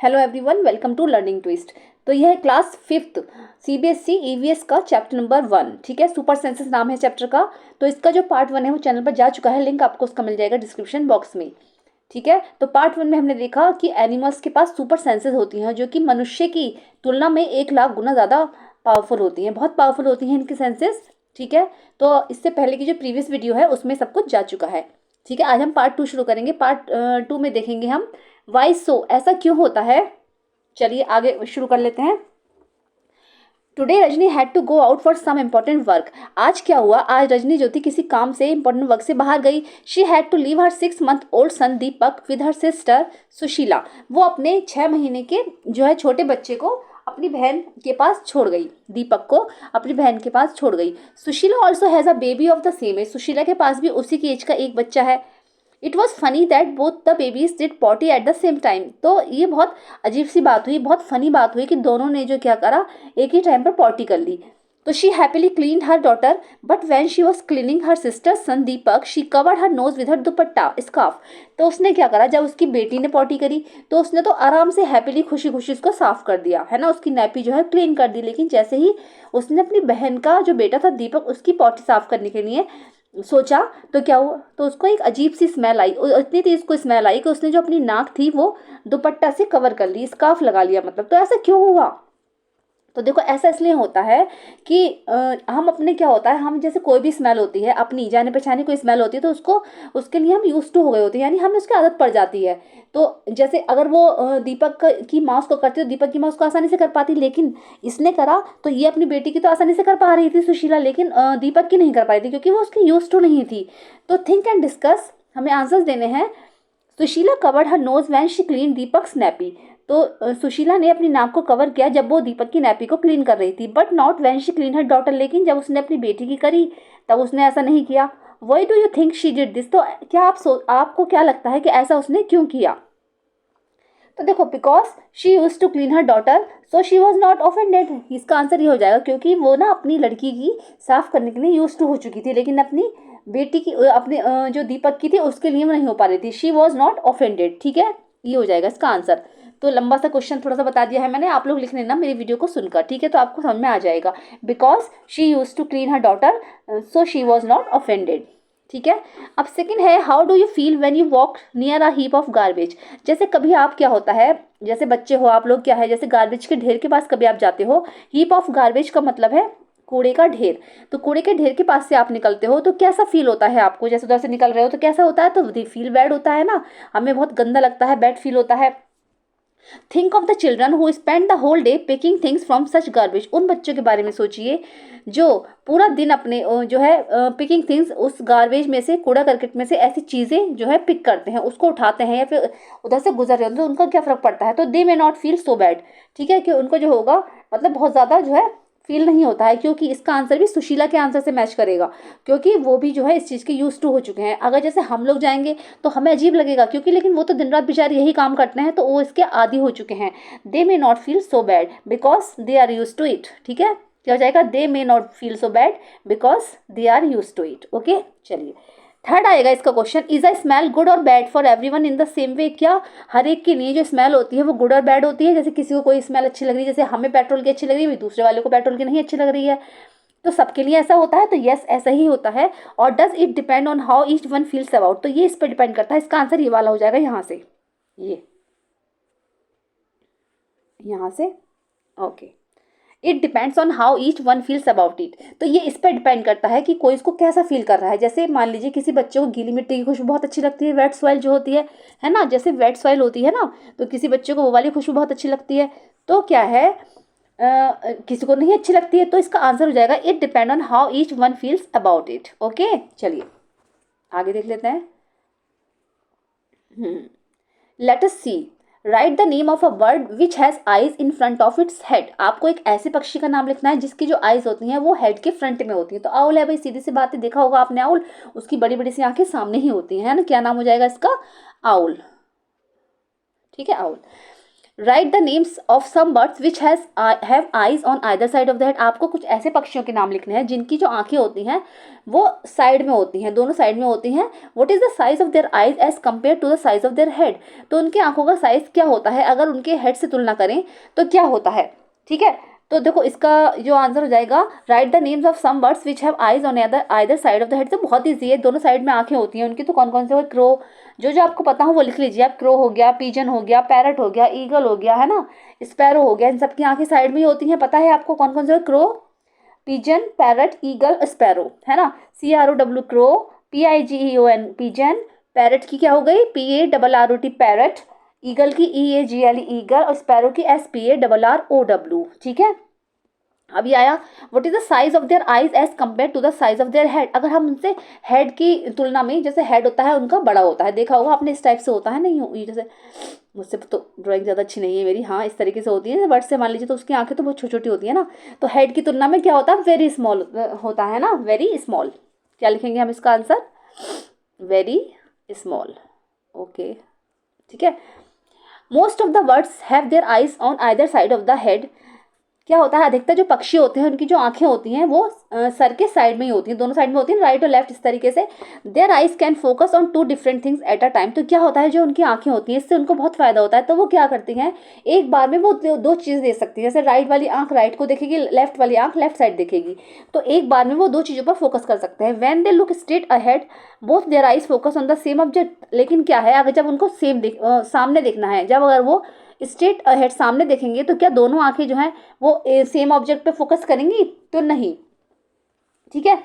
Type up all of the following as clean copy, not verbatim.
Hello everyone, welcome to learning twist. तो यह है क्लास 5th सीबीएसई ईवीएस का चैप्टर नंबर 1। ठीक है, सुपर सेंसेस नाम है चैप्टर का। तो इसका जो पार्ट 1 है वो चैनल पर जा चुका है, लिंक आपको उसका मिल जाएगा डिस्क्रिप्शन बॉक्स में। ठीक है, तो पार्ट 1 में हमने देखा कि एनिमल्स के पास सुपर सेंसेस होती हैं जो कि मनुष्य की तुलना में 1 लाख गुना ज़्यादा पावरफुल होती हैं, बहुत पावरफुल होती हैं इनकी सेंसेस। ठीक है, तो इससे पहले की जो प्रीवियस वीडियो है उसमें सब कुछ जा चुका है। ठीक है, आज हम पार्ट 2 शुरू करेंगे। पार्ट 2 में देखेंगे हम वाई सो, ऐसा क्यों होता है। चलिए आगे शुरू कर लेते हैं। Today Rajni had to go out for some important work. आज क्या हुआ, आज रजनी जो थी किसी काम से इम्पोर्टेंट वर्क से बाहर गई। She had to leave her 6 month old son Deepak with her sister Sushila. वो अपने 6 महीने के जो है छोटे बच्चे को अपनी बहन के पास छोड़ गई, दीपक को अपनी बहन के पास छोड़ गई। Sushila also has a baby of the same age. Sushila के पास भी उसी की एज का एक बच्चा है। It was funny that both the babies did potty at the same time. तो ये बहुत अजीब सी बात हुई, बहुत फनी बात हुई कि दोनों ने जो क्या करा, एक ही टाइम पर पॉटी कर ली। तो she happily cleaned her daughter, but when she was cleaning her sister son Deepak she covered her nose with her dupatta scarf. तो उसने क्या करा, जब उसकी बेटी ने पॉटी करी तो उसने तो आराम से हैप्पीली खुशी खुशी उसको साफ कर दिया, है ना, उसकी नैपी जो है क्लीन कर दी। लेकिन जैसे ही उसने अपनी बहन का जो बेटा था दीपक, उसकी पॉटी साफ करने के लिए सोचा तो क्या हुआ, तो उसको एक अजीब सी स्मेल आई। इतनी तेज उसको स्मेल आई कि उसने जो अपनी नाक थी वो दुपट्टा से कवर कर ली, स्कार्फ लगा लिया मतलब। तो ऐसा क्यों हुआ, तो देखो ऐसा इसलिए होता है कि हम अपने क्या होता है, हम जैसे कोई भी स्मेल होती है, अपनी जाने पहचाने कोई स्मेल होती है तो उसको उसके लिए हम यूज टू हो गए होते हैं, यानी हमें उसकी आदत पड़ जाती है। तो जैसे अगर वो की माँ उसको करती तो दीपक की माँ उसको आसानी से कर पाती, लेकिन इसने करा तो ये अपनी बेटी की तो आसानी से कर पा रही थी सुशीला, लेकिन दीपक की नहीं कर पा रही थी क्योंकि वो उसकी यूज टू नहीं थी। तो थिंक एंड डिस्कस, हमें आंसर्स देने हैं। Sushila covered her knows when she clean Deepak nappy. तो सुशीला ने अपनी नाक को कवर किया जब वो दीपक की नैपी को क्लीन कर रही थी, but not when she clean her daughter. लेकिन जब उसने अपनी बेटी की करी तब उसने ऐसा नहीं किया। Why do you think she did this. तो क्या आपको क्या लगता है कि ऐसा उसने क्यों किया। तो देखो, because she use to clean her daughter so she was not offended. इसका आंसर ये हो जाएगा क्योंकि वो ना अपनी लड़की की साफ करने के लिए यूज टू हो चुकी थी, लेकिन अपनी बेटी की अपने जो दीपक की थी उसके लिए वो नहीं हो पा रही थी। She was not offended. ठीक है, ये हो जाएगा इसका आंसर। तो लंबा सा क्वेश्चन थोड़ा सा बता दिया है मैंने, आप लोग लिख लेना मेरी वीडियो को सुनकर। ठीक है, तो आपको समझ में आ जाएगा। Because she use to clean her daughter so she was not offended. ठीक है, अब सेकंड है, how do you feel when you walk near a heap of garbage. जैसे कभी आप क्या होता है, जैसे बच्चे हो आप लोग, क्या है, जैसे गार्बेज के ढेर के पास कभी आप जाते हो। हीप ऑफ गार्बेज का मतलब है कूड़े का ढेर। तो कूड़े के ढेर के पास से आप निकलते हो तो कैसा फील होता है आपको, जैसे उधर से निकल रहे हो तो कैसा होता है, तो फील बैड होता है ना, हमें बहुत गंदा लगता है, बैड फील होता है। Think of the children who spend the whole day picking things from such garbage. उन बच्चों के बारे में सोचिए जो पूरा दिन अपने जो है पिकिंग थिंग्स, उस गार्बेज में से, कूड़ा करकट में से ऐसी चीज़ें जो है पिक करते हैं, उसको उठाते हैं या फिर उधर से गुजर रहे हो तो उनका क्या फ़र्क पड़ता है। तो they may not feel so bad. ठीक है, कि उनको जो होगा मतलब बहुत ज़्यादा जो है फील नहीं होता है, क्योंकि इसका आंसर भी सुशीला के आंसर से मैच करेगा, क्योंकि वो भी जो है इस चीज़ के यूज टू हो चुके हैं। अगर जैसे हम लोग जाएंगे तो हमें अजीब लगेगा, क्योंकि लेकिन वो तो दिन रात बेचारे यही काम करते हैं तो वो इसके आदी हो चुके हैं। They may not feel so bad because they are use to it. ठीक है, क्या हो जाएगा, they may not feel so bad because they are use to it. Okay, चलिए थर्ड आएगा इसका question, is a smell good और bad for everyone in the same way. क्या हर एक के लिए जो स्मेल होती है वो गुड और बैड होती है। जैसे किसी को कोई स्मेल अच्छी लग रही है, जैसे हमें पेट्रोल की अच्छी लग रही है, दूसरे वाले को पेट्रोल की नहीं अच्छी लग रही है, तो सबके लिए ऐसा होता है। तो यस, ऐसा ही होता है। और does it depend on how each one feels about. तो ये इस पर डिपेंड करता है, इसका आंसर ये वाला हो जाएगा यहाँ से, ये यहाँ से। Okay, it depends on how each one feels about it. तो ये इस पर डिपेंड करता है कि कोई इसको कैसा फील कर रहा है। जैसे मान लीजिए किसी बच्चे को गीली मिट्टी की खुशबू बहुत अच्छी लगती है, वेट सॉइल जो होती है ना, जैसे वेट सॉइल होती है ना, तो किसी बच्चे को वो वाली खुशबू बहुत अच्छी लगती है। तो क्या है, किसी को नहीं अच्छी लगती है। तो इसका आंसर हो जाएगा, it depend on how each one feels about it. Okay, चलिए आगे देख लेते हैं। Let us see, write the name of a bird which has eyes in front of its head. आपको एक ऐसे पक्षी का नाम लिखना है जिसकी जो आईज होती हैं वो हेड के फ्रंट में होती हैं। तो आउल है भाई, सीधी सी बात है, देखा होगा आपने आउल, उसकी बड़ी बड़ी सी आंखें सामने ही होती हैं, है ना। क्या नाम हो जाएगा इसका, आउल। ठीक है, owl. Write the names of some birds which have eyes on either side of the head. आपको कुछ ऐसे पक्षियों के नाम लिखने हैं जिनकी जो आंखें होती हैं वो साइड में होती हैं, दोनों साइड में होती हैं। What is the size of their eyes as compare to the size of their head. तो उनकी आंखों का साइज क्या होता है अगर उनके हेड से तुलना करें तो क्या होता है, ठीक है। तो देखो इसका जो आंसर हो जाएगा, write the names of some birds which have eyes on either side of the head. तो बहुत ईजी है, दोनों साइड में आंखें होती हैं उनकी। तो कौन कौन से, वो क्रो, जो जो आपको पता हो वो लिख लीजिए आप। क्रो हो गया, पिजन हो गया, पैरट हो गया, ईगल हो गया, है ना, स्पैरो हो गया, इन सब की आंखें साइड में ही होती हैं। पता है आपको कौन कौन से, crow, pigeon, parrot, eagle, sparrow, है ना। CROW crow, PIGEON pigeon, parrot की क्या हो गई PARROT पैरट, ईगल की EAGLE ईगल, और स्पैरो की SPARROW, ठीक है। अभी आया, what is the size of their eyes as compare to the size of their head. अगर हम उनसे हेड की तुलना में, जैसे हेड होता है उनका बड़ा होता है, देखा होगा आपने, इस टाइप से होता है, नहीं जैसे, मुझसे तो ड्राइंग ज़्यादा अच्छी नहीं है मेरी, हाँ इस तरीके से होती है वर्ड से, मान लीजिए, तो उसकी आंखें तो बहुत छोटी छोटी होती है ना। तो हेड की तुलना में क्या होता है, वेरी स्मॉल होता है ना, वेरी स्मॉल। क्या लिखेंगे हम इसका आंसर, वेरी स्मॉल, ओके, ठीक है। Most of the birds have their eyes on either side of the head. क्या होता है, अधिकतर जो पक्षी होते हैं उनकी जो आंखें होती हैं वो सर के साइड में ही होती हैं, दोनों साइड में होती हैं, राइट और लेफ्ट, इस तरीके से। Their eyes can focus on 2 different things at a time. तो क्या होता है, जो उनकी आंखें होती हैं इससे उनको बहुत फायदा होता है। तो वो क्या करती हैं, एक बार में वो दो चीज़ देख सकती हैं। जैसे राइट वाली आंख राइट को देखेगी, लेफ्ट वाली आंख लेफ्ट साइड देखेगी। तो एक बार में वो 2 चीज़ों पर फोकस कर सकते हैं। When they look straight ahead both their eyes focus on the same object. लेकिन क्या है, अगर जब उनको सामने देखना है, जब अगर वो स्ट्रेट अहेड सामने देखेंगे तो क्या दोनों आंखें जो हैं वो सेम ऑब्जेक्ट पे फोकस करेंगी, तो नहीं, ठीक है।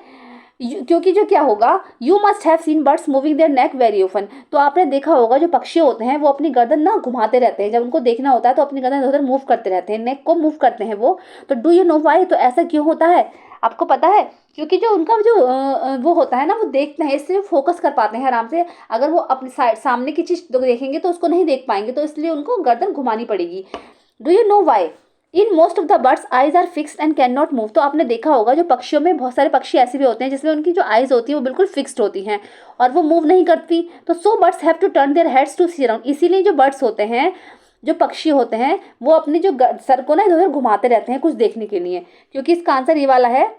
क्योंकि जो क्या होगा, you must have seen birds moving their neck very often. तो आपने देखा होगा जो पक्षी होते हैं वो अपनी गर्दन ना घुमाते रहते हैं, जब उनको देखना होता है तो अपनी गर्दन उधर मूव करते रहते हैं, नेक को मूव करते हैं वो। तो डू यू नो व्हाई, तो ऐसा क्यों होता है, आपको पता है। क्योंकि जो उनका जो वो होता है ना, वो देखते हैं, इसलिए फोकस कर पाते हैं आराम से। अगर वो अपनी साइड सामने की चीज़ देखेंगे तो उसको नहीं देख पाएंगे, तो इसलिए उनको गर्दन घुमानी पड़ेगी। Do you know why in most of the birds eyes are fixed and can not move. तो आपने देखा होगा जो पक्षियों में बहुत सारे पक्षी ऐसे भी होते हैं जिसमें उनकी जो आइज होती है वो बिल्कुल फिक्स्ड होती हैं और वो मूव नहीं करती। तो so birds have to turn their heads to see around. इसीलिए जो बर्ड्स होते हैं, जो पक्षी होते हैं, वो अपनी जो सर को ना इधर उधर घुमाते रहते हैं कुछ देखने के लिए। क्योंकि इसका आंसर ये वाला है,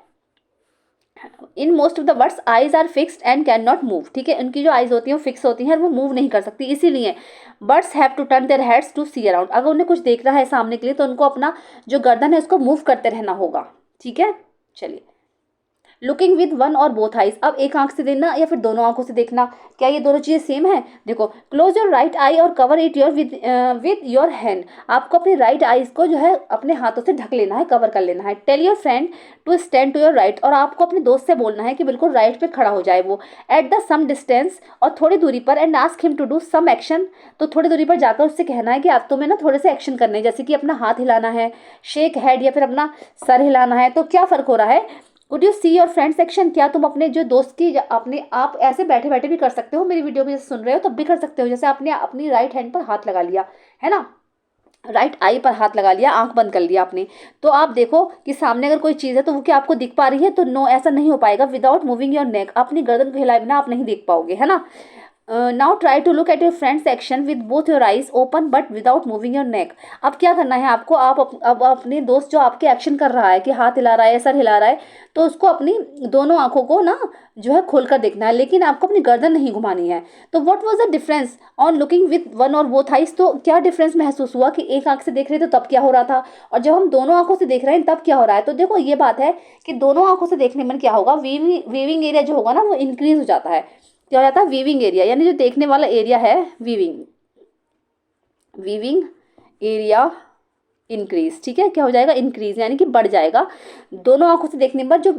in most of the birds eyes are fixed and can not move, ठीक है। उनकी जो आइज होती हैं वो फिक्स होती हैं और वो मूव नहीं कर सकती। इसीलिए birds have to turn their heads to see around. अगर उन्हें कुछ देखना है सामने के लिए तो उनको अपना जो गर्दन है उसको मूव करते रहना होगा, ठीक है। चलिए, लुकिंग विद वन और बोथ आइज। अब एक आंख से देखना या फिर दोनों आंखों से देखना, क्या ये दोनों चीज़ें सेम है। देखो, क्लोज योर राइट आई और cover it your with your hand. आपको अपनी राइट आइज को जो है अपने हाथों से ढक लेना है, कवर कर लेना है। Tell your friend to stand to your right. और आपको अपने दोस्त से बोलना है कि बिल्कुल राइट पे खड़ा हो जाए वो, एट द सम डिस्टेंस, और थोड़ी दूरी पर, and ask him to do some action. तो थोड़ी दूरी पर जाकर उससे कहना है कि आप तुम्हें ना थोड़े से एक्शन करने हैं, जैसे कि अपना हाथ हिलाना है, शेक हेड, या फिर अपना सर हिलाना है। तो क्या फ़र्क हो रहा है, would you see your friend's action. क्या तुम अपने जो दोस्त की अपने आप ऐसे बैठे बैठे भी कर सकते हो, मेरी वीडियो भी जैसे सुन रहे हो तब भी कर सकते हो। जैसे आपने अपनी राइट हैंड पर हाथ लगा लिया है ना, राइट आई पर हाथ लगा लिया, आंख बंद कर लिया आपने, तो आप देखो कि सामने अगर कोई चीज़ है तो वो क्या आपको दिख पा रही है, तो नो, ऐसा नहीं हो पाएगा। विदाउट मूविंग योर नेक, अपनी गर्दन को हिलाए बिना आप नहीं देख पाओगे, है ना। Now try to look at your friend's action with both your eyes open but without moving your neck. अब क्या करना है आपको, आप अब अपने दोस्त जो आपके एक्शन कर रहा है कि हाथ हिला रहा है, सर हिला रहा है, तो उसको अपनी दोनों आंखों को ना जो है खोलकर देखना है, लेकिन आपको अपनी गर्दन नहीं घुमानी है। तो what was the difference on looking with one और बोथ आइज। तो क्या डिफरेंस महसूस हुआ कि एक आंख से देख रहे थे तब क्या हो रहा था, और जब हम दोनों आंखों से देख रहे हैं तब क्या हो रहा है। तो देखो ये बात है कि दोनों आंखों से देखने में क्या होगा, वीविंग एरिया जो होगा ना वो इंक्रीज हो जाता है। क्या हो जाता है, वीविंग एरिया, यानी जो देखने वाला एरिया है, वीविंग एरिया इंक्रीज, ठीक है। क्या हो जाएगा, इंक्रीज, यानी कि बढ़ जाएगा। दोनों आंखों से देखने पर जो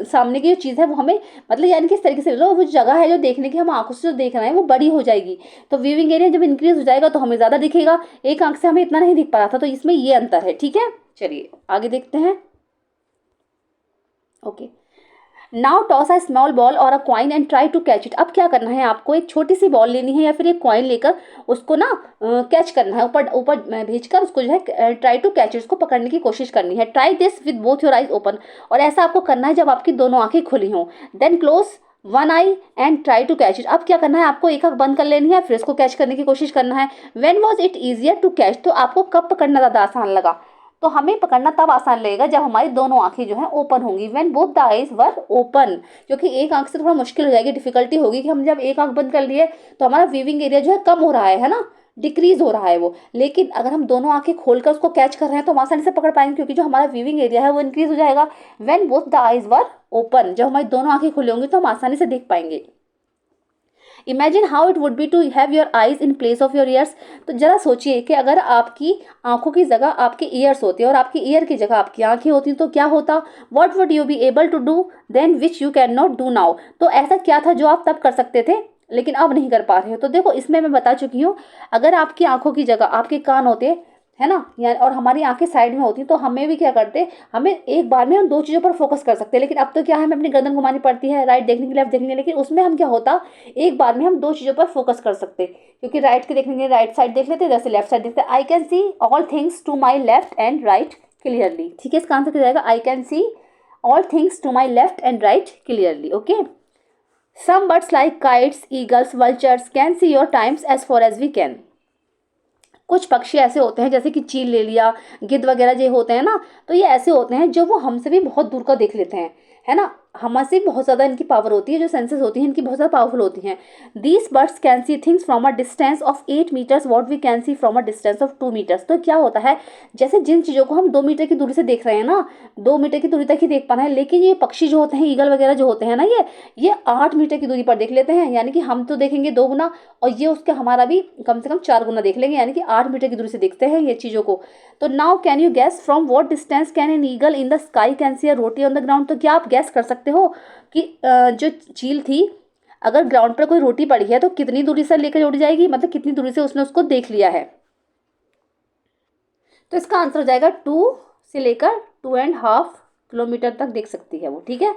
सामने की जो चीज़ है वो हमें, मतलब यानी कि इस तरीके से वो जगह है जो देखने की हम आंखों से जो देख रहे हैं वो बड़ी हो जाएगी। तो वीविंग एरिया जब इंक्रीज हो जाएगा तो हमें ज़्यादा दिखेगा, एक आंख से हमें इतना नहीं दिख पा रहा था। तो इसमें ये अंतर है, ठीक है। चलिए आगे देखते हैं। Okay, now toss a small ball और a coin and try to catch it. अब क्या करना है आपको, एक छोटी सी बॉल लेनी है या फिर एक कॉइन लेकर उसको ना कैच करना है, ऊपर ऊपर भेजकर उसको जो है ट्राई टू कैच इट, उसको पकड़ने की कोशिश करनी है। Try this with both your eyes open. और ऐसा आपको करना है जब आपकी दोनों आंखें खुली हों। Then close one eye and try to catch it. अब क्या करना है, आपको एक आंख बंद कर लेनी है, फिर इसको कैच करने की कोशिश करना है। When was it easier to catch, तो आपको कब पकड़ना ज़्यादा आसान लगा, तो हमें पकड़ना तब आसान लगेगा जब हमारी दोनों आंखें जो हैं ओपन होंगी। When both the eyes were open, क्योंकि एक आंख से थोड़ा मुश्किल हो जाएगी, डिफिकल्टी होगी कि हम जब एक आंख बंद कर लिए तो हमारा वीविंग एरिया जो है कम हो रहा है ना, डिक्रीज हो रहा है वो। लेकिन अगर हम दोनों आंखें खोलकर उसको कैच कर रहे हैं तो हम आसानी से पकड़ पाएंगे, क्योंकि जो हमारा वीविंग एरिया है वो इंक्रीज हो जाएगा। When both the eyes were open, जब हमारी दोनों आंखें खुली होंगी तो हम आसानी से देख पाएंगे। Imagine how it would be to have your eyes in place of your ears. तो जरा सोचिए कि अगर आपकी आंखों की जगह आपके ईयर्स होते और आपकी ईयर की जगह आपकी आंखें होती तो क्या होता। What would you be able to do then which you can not do now. तो ऐसा क्या था जो आप तब कर सकते थे लेकिन अब नहीं कर पा रहे हो। तो देखो इसमें मैं बता चुकी हूँ, अगर आपकी आंखों की जगह आपके कान होते है ना, या और हमारी आंखें साइड में होती तो हमें भी क्या करते, हमें एक बार में हम दो चीज़ों पर फोकस कर सकते हैं। लेकिन अब तो क्या है, हमें अपनी गर्दन घुमानी पड़ती है, राइट देखने के लेफ्ट देखने के लिए। लेकिन उसमें हम क्या होता, एक बार में हम दो चीज़ों पर फोकस कर सकते, क्योंकि राइट के देखने के लिए राइट साइड देख लेते, जैसे लेफ्ट साइड देखते। I can see all things to my left and right clearly. ठीक है, इसका आंसर क्या जाएगा, I can see all things to my left and right clearly. Okay, some birds like kites, eagles, vultures can see your times as far as we can। कुछ पक्षी ऐसे होते हैं जैसे कि चील ले लिया, गिद्ध वगैरह जो होते हैं ना, तो ये ऐसे होते हैं जो वो हमसे भी बहुत दूर का देख लेते हैं, है ना। हमसे बहुत ज़्यादा इनकी पावर होती है, जो सेंसेस होती हैं इनकी बहुत ज़्यादा पावरफुल होती हैं। These birds can see things from a distance of 8 metres what we can see from a distance of 2 metres. तो क्या होता है, जैसे जिन चीज़ों को हम 2 मीटर की दूरी से देख रहे हैं ना, 2 मीटर की दूरी तक ही देख पा रहे हैं, लेकिन ये पक्षी जो होते हैं, ईगल वगैरह जो होते हैं ना, ये 8 मीटर की दूरी पर देख लेते हैं। यानी कि हम तो देखेंगे 2 गुना और ये उसके हमारा भी कम से कम 4 गुना देख लेंगे, यानी कि 8 मीटर की दूरी से देखते हैं ये चीज़ों को। तो now can you gas from what distance can an eagle in the sky can see a roti on the ground. तो क्या आप गैस कर सकते हो कि जो चील थी, अगर ग्राउंड पर कोई रोटी पड़ी है तो कितनी दूरी से लेकर उड़ जाएगी, मतलब कितनी दूरी से उसने उसको देख लिया है। तो इसका आंसर हो जाएगा 2 से लेकर 2.5 किलोमीटर तक देख सकती है वो। ठीक है,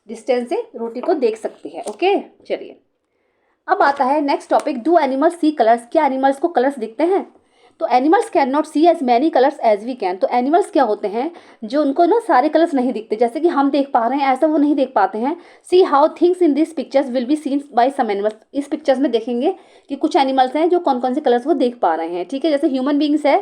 डिस्टेंस से रोटी को देख सकती है। ओके, चलिए अब आता है next topic, do animals see colours. क्या एनिमल्स को कलर्स दिखते हैं। तो animals can not see as many colours as we can. तो एनिमल्स क्या होते हैं जो उनको ना सारे कलर्स नहीं दिखते, जैसे कि हम देख पा रहे हैं ऐसा वो नहीं देख पाते हैं। See how things in this pictures will be seen by some animals. इस पिक्चर्स में देखेंगे कि कुछ एनिमल्स हैं जो कौन कौन से कलर्स वो देख पा रहे हैं। ठीक है, जैसे ह्यूमन बींग्स है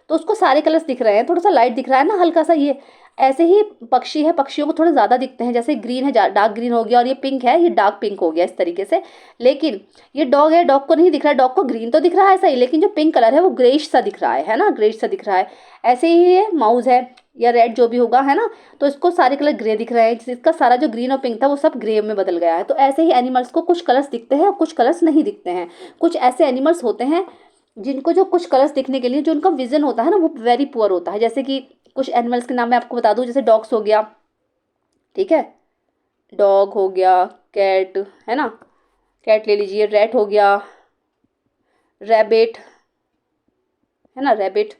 तो उसको सारे कलर्स दिख रहे हैं, थोड़ा सा लाइट दिख रहा है ना, हल्का सा ये। ऐसे ही पक्षी है, पक्षियों को थोड़े ज़्यादा दिखते हैं, जैसे ग्रीन है डार्क ग्रीन हो गया, और ये पिंक है ये डार्क पिंक हो गया, इस तरीके से। लेकिन ये डॉग है, डॉग को नहीं दिख रहा है, डॉग को ग्रीन तो दिख रहा है सही, लेकिन जो पिंक कलर है वो ग्रेइश सा दिख रहा है ना, ग्रेइश सा दिख रहा है। ऐसे ही ये माउस है या रेड जो भी होगा, है ना, तो इसको सारे कलर ग्रे दिख रहे हैं, जिसका सारा जो ग्रीन और पिंक था वो सब ग्रे में बदल गया है। तो ऐसे ही एनिमल्स को कुछ कलर्स दिखते हैं और कुछ कलर्स नहीं दिखते हैं। कुछ ऐसे एनिमल्स होते हैं जिनको जो कुछ कलर्स दिखने के लिए जो उनका विजन होता है ना वो वेरी पुअर होता है। जैसे कि कुछ एनिमल्स के नाम मैं आपको बता दूं, जैसे डॉग्स हो गया, ठीक है, डॉग हो गया, कैट है ना, कैट ले लीजिए, रैट हो गया, रैबिट है ना, रैबिट।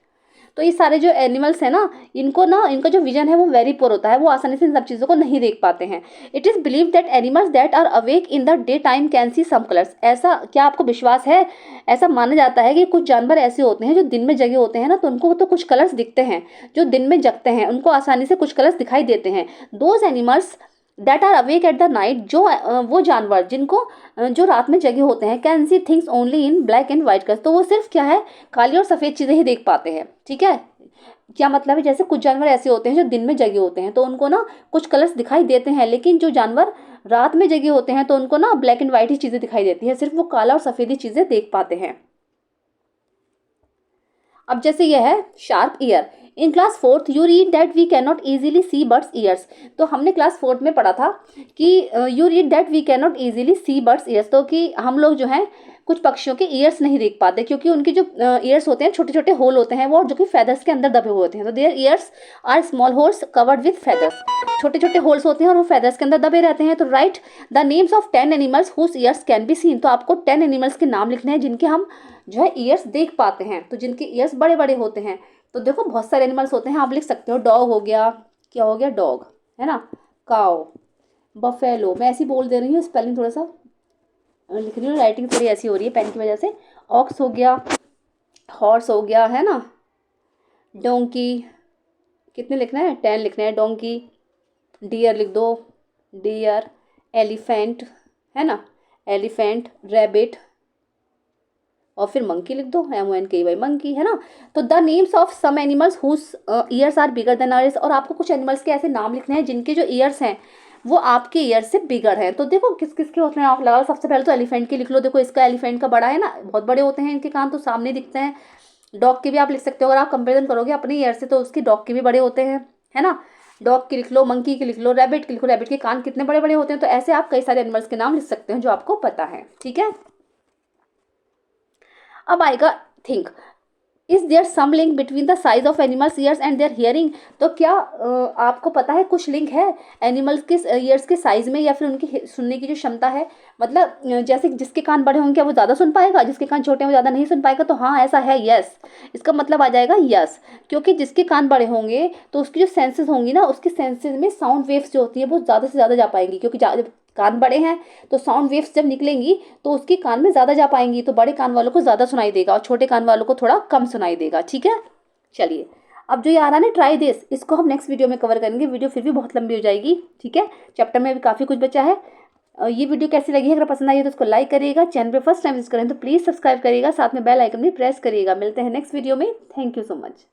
तो ये सारे जो एनिमल्स हैं ना, इनका जो विजन है वो वेरी पुअर होता है, वो आसानी से इन सब चीज़ों को नहीं देख पाते हैं। It is believe that animals that are awake in the day time can see some colours. ऐसा क्या आपको विश्वास है, ऐसा माना जाता है कि कुछ जानवर ऐसे होते हैं जो दिन में जगे होते हैं ना, तो उनको तो कुछ कलर्स दिखते हैं, जो दिन में जगते हैं उनको आसानी से कुछ कलर्स दिखाई देते हैं। Those animals that are awake at the night, जो वो जानवर जिनको जो रात में जगे होते हैं, can see things only in black and white colours. तो वो सिर्फ क्या है, काली और सफ़ेद चीज़ें ही देख पाते हैं। ठीक है, क्या मतलब है, जैसे कुछ जानवर ऐसे होते हैं जो दिन में जगे होते हैं तो उनको ना कुछ कलर्स दिखाई देते हैं, लेकिन जो जानवर रात में जगे होते हैं तो उनको ना ब्लैक एंड व्हाइट ही चीज़ें दिखाई देती है, सिर्फ वो काला और सफ़ेद ही चीज़ें देख पाते हैं। अब जैसे यह है sharp ear. In class fourth you read that we can not easily see birds ears. तो हमने क्लास फोर्थ में पढ़ा था कि you read that we can not easily see birds ears, तो कि हम लोग जो हैं कुछ पक्षियों के ईयर्स नहीं देख पाते, क्योंकि उनके जो ईयर्स होते हैं छोटे छोटे होल होते हैं वो, जो कि फेदर्स के अंदर दबे हुए होते हैं। तो their ears are small holes covered with feathers. छोटे छोटे होल्स होते हैं और वो फेदर्स के अंदर दबे रहते हैं। तो write the names of 10 animals whose ears can be seen. तो आपको 10 एनिमल्स के नाम लिखने हैं जिनके हम जो है ईयर्स देख पाते हैं, तो जिनके ईयर्स बड़े बड़े होते हैं। तो देखो बहुत सारे एनिमल्स होते हैं, आप लिख सकते हो। डॉग हो गया, क्या हो गया, डॉग है ना, काओ, बफेलो, मैं ऐसी बोल दे रही हूँ, स्पेलिंग थोड़ा सा लिख रही हूँ, राइटिंग थोड़ी ऐसी हो रही है पेन की वजह से। ऑक्स हो गया, हॉर्स हो गया, है ना, डोंकी, कितने लिखना है, 10 लिखना है, डोंकी। डियर लिख दो, डियर, एलिफेंट, है ना, एलिफेंट, रैबिट, और फिर मंकी लिख दो, MONKY, मंकी, है ना। तो the names of some animals whose ears are bigger than ours, और आपको कुछ एनिमल्स के ऐसे नाम लिखने हैं जिनके जो ईयर्स हैं वो आपके ईयर से बिगर हैं। तो देखो किस किस के होते हैं आप लगा, सबसे पहले तो एलिफेंट के लिख लो। देखो इसका एलिफेंट का बड़ा है ना, बहुत बड़े होते हैं इनके कान, तो सामने दिखते हैं। डॉग के भी आप लिख सकते हो, अगर आप कंपेरिजन करोगे अपने ईयर से तो उसके डॉग के भी बड़े होते हैं, है ना। डॉग के लिख लो, मंकी के लिख लो, रैबिट के लिखो, रैबिट के कान कितने बड़े बड़े होते हैं। तो ऐसे आप कई सारे एनिमल्स के नाम लिख सकते हैं जो आपको पता है, ठीक है। अब आएगा think, is there some link between the size of animals ears and their hearing. तो क्या आपको पता है कुछ लिंक है एनिमल्स के ईयर्स के साइज में या फिर उनकी सुनने की जो क्षमता है। मतलब जैसे जिसके कान बड़े होंगे क्या वो ज़्यादा सुन पाएगा, जिसके कान छोटे हैं वो ज़्यादा नहीं सुन पाएगा। तो हाँ ऐसा है, यस, इसका मतलब आ जाएगा यस। क्योंकि जिसके कान बड़े होंगे तो उसकी जो सेंसेस होंगी ना, उसके सेंसेस में साउंड वेव्स जो होती है वो ज़्यादा से ज़्यादा जा पाएंगी। क्योंकि कान बड़े हैं तो साउंड वेव्स जब निकलेंगी तो उसके कान में ज़्यादा जा पाएंगी, तो बड़े कान वालों को ज़्यादा सुनाई देगा और छोटे कान वालों को थोड़ा कम सुनाई देगा, ठीक है। चलिए, अब जो ये आ रहा है ना ट्राई दिस, इसको हम नेक्स्ट वीडियो में कवर करेंगे। वीडियो फिर भी बहुत लंबी हो जाएगी, ठीक है। चैप्टर में अभी काफ़ी कुछ बचा है। ये वीडियो कैसी लगी है, अगर पसंद आई है तो उसको लाइक करिएगा। चैनल पे फर्स्ट टाइम विजिट करें तो प्लीज़ सब्सक्राइब करिएगा, साथ में बेल आइकन भी प्रेस करिएगा। मिलते हैं नेक्स्ट वीडियो में। Thank you so much.